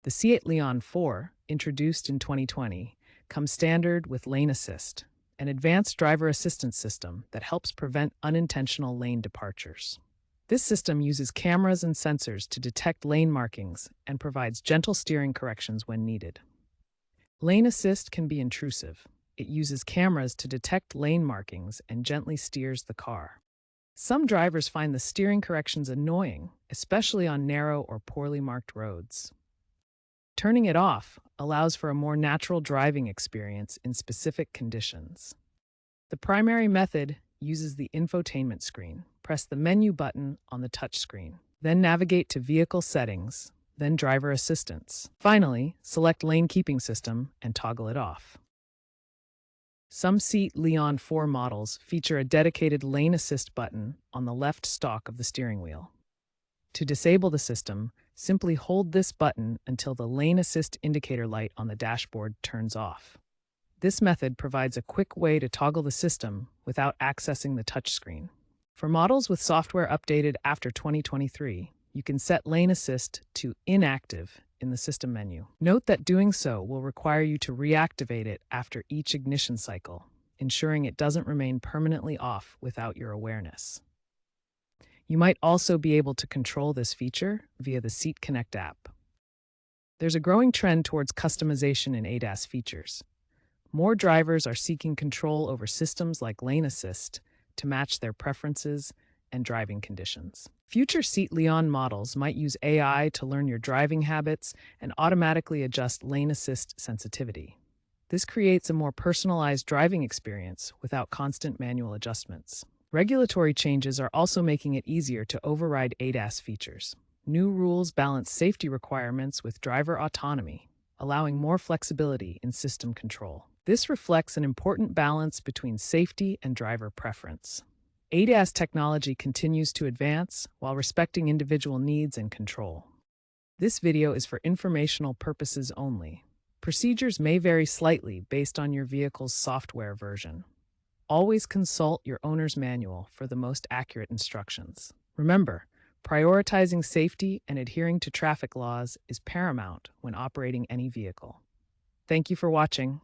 The Seat Leon 4, introduced in 2020, comes standard with lane assist, an advanced driver assistance system that helps prevent unintentional lane departures. This system uses cameras and sensors to detect lane markings and provides gentle steering corrections when needed. Lane assist can be intrusive. It uses cameras to detect lane markings and gently steers the car. Some drivers find the steering corrections annoying, especially on narrow or poorly marked roads. Turning it off allows for a more natural driving experience in specific conditions. The primary method uses the infotainment screen. Press the menu button on the touchscreen. Then navigate to Vehicle Settings, then Driver Assistance. Finally, select Lane Keeping System and toggle it off. Some Seat Leon 4 models feature a dedicated lane assist button on the left stalk of the steering wheel. To disable the system, simply hold this button until the lane assist indicator light on the dashboard turns off. This method provides a quick way to toggle the system without accessing the touchscreen. For models with software updated after 2023, you can set lane assist to inactive in the system menu. Note that doing so will require you to reactivate it after each ignition cycle, ensuring it doesn't remain permanently off without your awareness. You might also be able to control this feature via the Seat Connect app. There's a growing trend towards customization in ADAS features. More drivers are seeking control over systems like lane assist to match their preferences and driving conditions. Future Seat Leon models might use AI to learn your driving habits and automatically adjust lane assist sensitivity. This creates a more personalized driving experience without constant manual adjustments. Regulatory changes are also making it easier to override ADAS features. New rules balance safety requirements with driver autonomy, allowing more flexibility in system control. This reflects an important balance between safety and driver preference. ADAS technology continues to advance while respecting individual needs and control. This video is for informational purposes only. Procedures may vary slightly based on your vehicle's software version. Always consult your owner's manual for the most accurate instructions. Remember, prioritizing safety and adhering to traffic laws is paramount when operating any vehicle. Thank you for watching.